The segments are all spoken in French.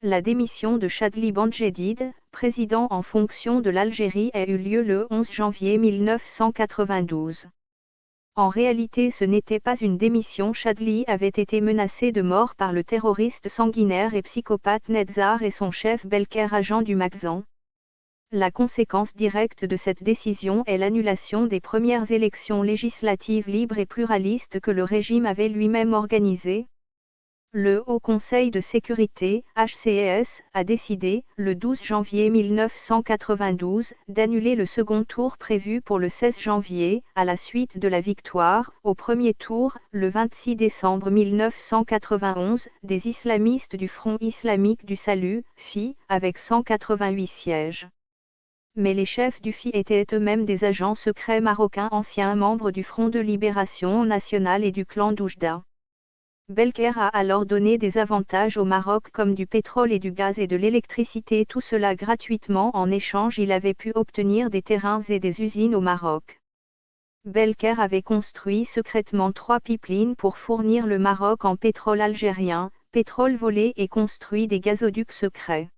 La démission de Chadli Bendjedid, président en fonction de l'Algérie, a eu lieu le 11 janvier 1992. En réalité, ce n'était pas une démission. Chadli avait été menacé de mort par le terroriste sanguinaire et psychopathe Netzar et son chef Belker, agent du Makhzan. La conséquence directe de cette décision est l'annulation des premières élections législatives libres et pluralistes que le régime avait lui-même organisées. Le Haut Conseil de sécurité, HCS, a décidé, le 12 janvier 1992, d'annuler le second tour prévu pour le 16 janvier, à la suite de la victoire, au premier tour, le 26 décembre 1991, des islamistes du Front islamique du Salut, FI, avec 188 sièges. Mais les chefs du FI étaient eux-mêmes des agents secrets marocains anciens membres du Front de Libération Nationale et du clan d'Oujda. Belker a alors donné des avantages au Maroc comme du pétrole et du gaz et de l'électricité, tout cela gratuitement. En échange, il avait pu obtenir des terrains et des usines au Maroc. Belker avait construit secrètement 3 pipelines pour fournir le Maroc en pétrole algérien, pétrole volé, et construit des gazoducs secrets.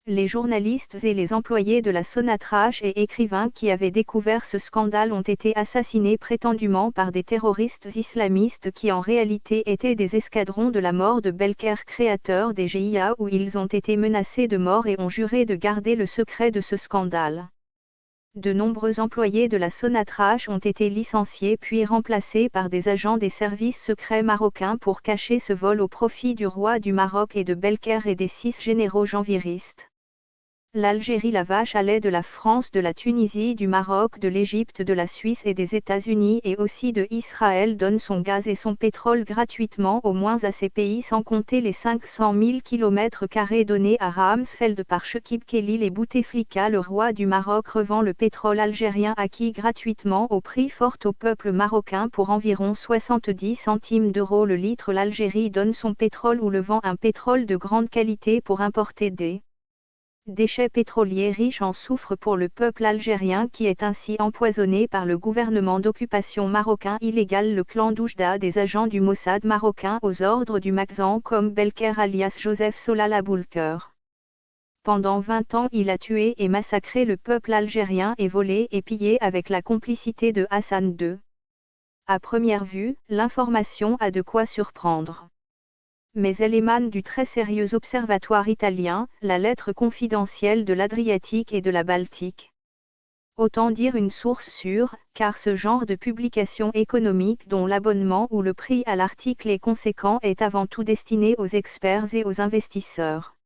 Les journalistes et les employés de la Sonatrach et écrivains qui avaient découvert ce scandale ont été assassinés prétendument par des terroristes islamistes qui en réalité étaient des escadrons de la mort de Belker, créateurs des GIA, où ils ont été menacés de mort et ont juré de garder le secret de ce scandale. De nombreux employés de la Sonatrach ont été licenciés puis remplacés par des agents des services secrets marocains pour cacher ce vol au profit du roi du Maroc et de Belker et des 6 généraux janviristes. L'Algérie, la vache à lait de la France, de la Tunisie, du Maroc, de l'Égypte, de la Suisse et des États-Unis et aussi de Israël donne son gaz et son pétrole gratuitement au moins à ces pays, sans compter les 500 000 km² donnés à Ramsfeld par Chekib Khalil et Bouteflika. Le roi du Maroc revend le pétrole algérien acquis gratuitement au prix fort au peuple marocain pour environ 70 centimes d'euros le litre. L'Algérie donne son pétrole ou le vend, un pétrole de grande qualité, pour importer des déchets pétroliers riches en soufre pour le peuple algérien qui est ainsi empoisonné par le gouvernement d'occupation marocain illégal. Le clan d'Oujda, des agents du Mossad marocain aux ordres du Makhzan comme Belker alias Joseph Solal Aboulker. Pendant 20 ans, il a tué et massacré le peuple algérien et volé et pillé avec la complicité de Hassan II. À première vue, l'information a de quoi surprendre. Mais elle émane du très sérieux observatoire italien, la lettre confidentielle de l'Adriatique et de la Baltique. Autant dire une source sûre, car ce genre de publication économique dont l'abonnement ou le prix à l'article est conséquent est avant tout destiné aux experts et aux investisseurs.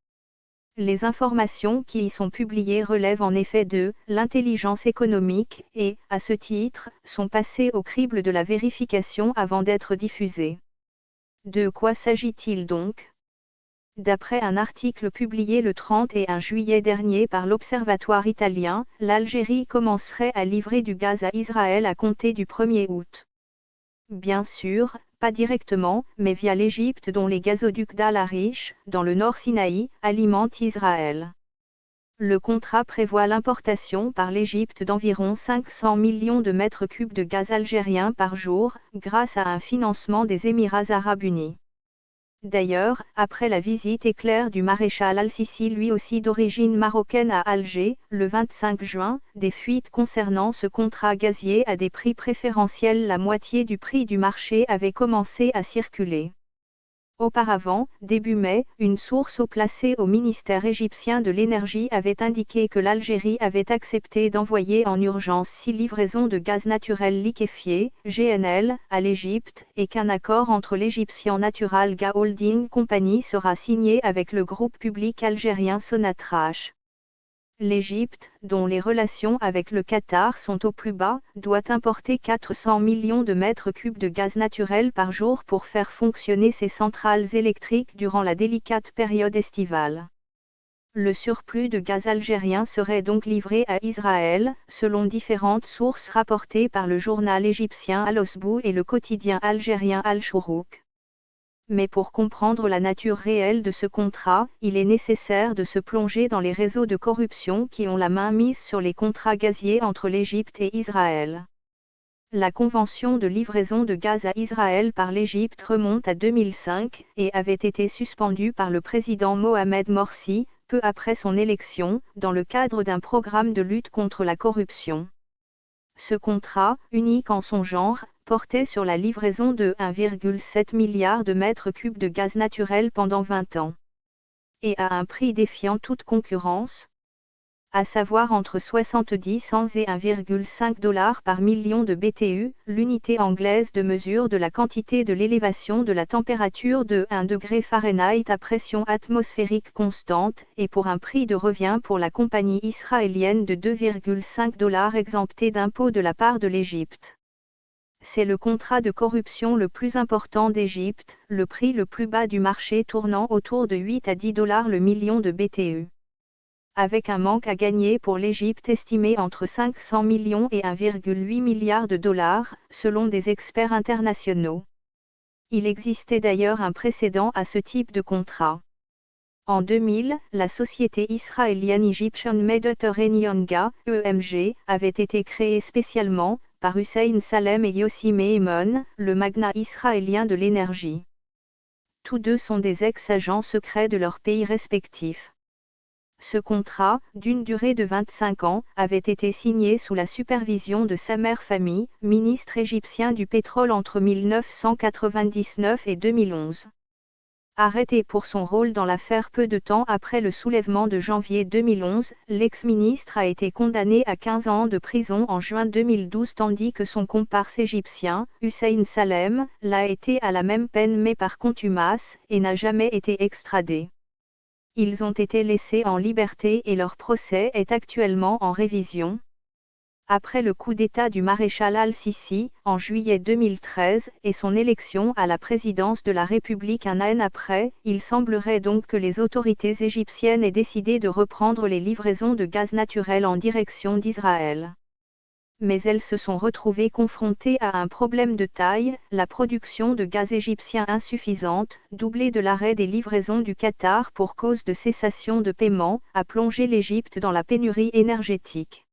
Les informations qui y sont publiées relèvent en effet de l'intelligence économique et, à ce titre, sont passées au crible de la vérification avant d'être diffusées. De quoi s'agit-il donc? D'après un article publié le 31 juillet dernier par l'Observatoire italien, l'Algérie commencerait à livrer du gaz à Israël à compter du 1er août. Bien sûr, pas directement, mais via l'Égypte, dont les gazoducs d'Al-Arish, dans le Nord Sinaï, alimentent Israël. Le contrat prévoit l'importation par l'Égypte d'environ 500 millions de mètres cubes de gaz algérien par jour, grâce à un financement des Émirats arabes unis. D'ailleurs, après la visite éclair du maréchal al-Sisi, lui aussi d'origine marocaine, à Alger, le 25 juin, des fuites concernant ce contrat gazier à des prix préférentiels, la moitié du prix du marché, avaient commencé à circuler. Auparavant, début mai, une source haut placée au ministère égyptien de l'énergie avait indiqué que l'Algérie avait accepté d'envoyer en urgence 6 livraisons de gaz naturel liquéfié, GNL, à l'Égypte, et qu'un accord entre l'Egyptian Natural Gas Holding Company sera signé avec le groupe public algérien Sonatrach. L'Égypte, dont les relations avec le Qatar sont au plus bas, doit importer 400 millions de mètres cubes de gaz naturel par jour pour faire fonctionner ses centrales électriques durant la délicate période estivale. Le surplus de gaz algérien serait donc livré à Israël, selon différentes sources rapportées par le journal égyptien Al-Osbou et le quotidien algérien Al-Shourouk. Mais pour comprendre la nature réelle de ce contrat, il est nécessaire de se plonger dans les réseaux de corruption qui ont la main mise sur les contrats gaziers entre l'Égypte et Israël. La convention de livraison de gaz à Israël par l'Égypte remonte à 2005 et avait été suspendue par le président Mohamed Morsi, peu après son élection, dans le cadre d'un programme de lutte contre la corruption. Ce contrat, unique en son genre, portait sur la livraison de 1,7 milliard de mètres cubes de gaz naturel pendant 20 ans. Et à un prix défiant toute concurrence, à savoir entre 70 cents et 1,5 $ par million de BTU, l'unité anglaise de mesure de la quantité de l'élévation de la température de 1 degré Fahrenheit à pression atmosphérique constante, et pour un prix de revient pour la compagnie israélienne de 2,5 $ exempté d'impôts de la part de l'Égypte. C'est le contrat de corruption le plus important d'Égypte, le prix le plus bas du marché tournant autour de 8 à 10 $ le million de BTU. Avec un manque à gagner pour l'Égypte estimé entre 500 millions et 1,8 milliard de dollars, selon des experts internationaux. Il existait d'ailleurs un précédent à ce type de contrat. En 2000, la société israélienne Egyptian Mediterranean Gas, EMG, avait été créée spécialement, par Hussein Salem et Yossi Meimon, le magnat israélien de l'énergie. Tous deux sont des ex-agents secrets de leurs pays respectifs. Ce contrat, d'une durée de 25 ans, avait été signé sous la supervision de Samer Fahmy, ministre égyptien du pétrole entre 1999 et 2011. Arrêté pour son rôle dans l'affaire peu de temps après le soulèvement de janvier 2011, l'ex-ministre a été condamné à 15 ans de prison en juin 2012 tandis que son comparse égyptien, Hussein Salem, l'a été à la même peine mais par contumace, et n'a jamais été extradé. Ils ont été laissés en liberté et leur procès est actuellement en révision. Après le coup d'État du maréchal al-Sisi, en juillet 2013, et son élection à la présidence de la République un an après, il semblerait donc que les autorités égyptiennes aient décidé de reprendre les livraisons de gaz naturel en direction d'Israël. Mais elles se sont retrouvées confrontées à un problème de taille, la production de gaz égyptien insuffisante, doublée de l'arrêt des livraisons du Qatar pour cause de cessation de paiement, a plongé l'Égypte dans la pénurie énergétique.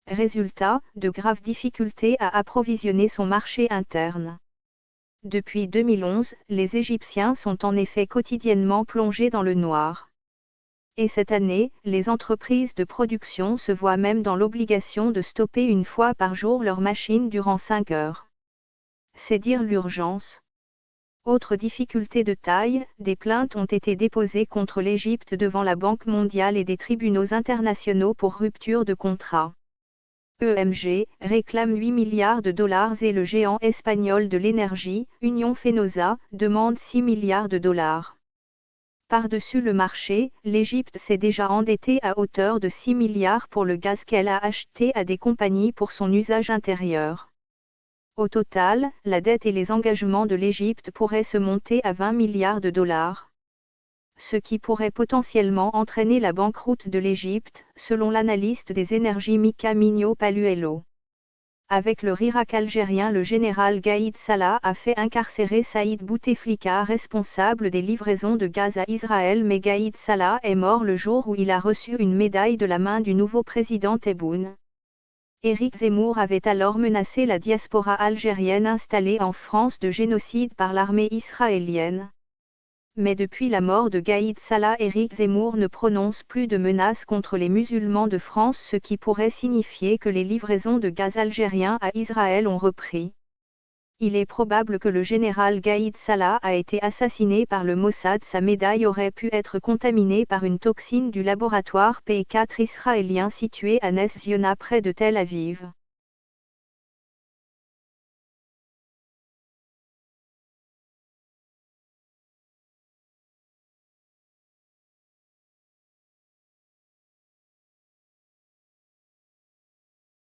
Résultat, de graves difficultés à approvisionner son marché interne. Depuis 2011, les Égyptiens sont en effet quotidiennement plongés dans le noir. Et cette année, les entreprises de production se voient même dans l'obligation de stopper une fois par jour leurs machines durant 5 heures. C'est dire l'urgence. Autre difficulté de taille, des plaintes ont été déposées contre l'Égypte devant la Banque mondiale et des tribunaux internationaux pour rupture de contrat. EMG réclame 8 milliards de dollars et le géant espagnol de l'énergie, Unión Fenosa, demande 6 milliards de dollars. Par-dessus le marché, l'Égypte s'est déjà endettée à hauteur de 6 milliards pour le gaz qu'elle a acheté à des compagnies pour son usage intérieur. Au total, la dette et les engagements de l'Égypte pourraient se monter à 20 milliards de dollars. Ce qui pourrait potentiellement entraîner la banqueroute de l'Égypte, selon l'analyste des énergies Mika Migno Paluello. Avec le Irak algérien, le général Gaïd Salah a fait incarcérer Saïd Bouteflika, responsable des livraisons de gaz à Israël, mais Gaïd Salah est mort le jour où il a reçu une médaille de la main du nouveau président Tebboune. Éric Zemmour avait alors menacé la diaspora algérienne installée en France de génocide par l'armée israélienne. Mais depuis la mort de Gaïd Salah, Éric Zemmour ne prononce plus de menaces contre les musulmans de France, ce qui pourrait signifier que les livraisons de gaz algérien à Israël ont repris. Il est probable que le général Gaïd Salah a été assassiné par le Mossad. Sa médaille aurait pu être contaminée par une toxine du laboratoire P4 israélien situé à Nes Ziona près de Tel Aviv.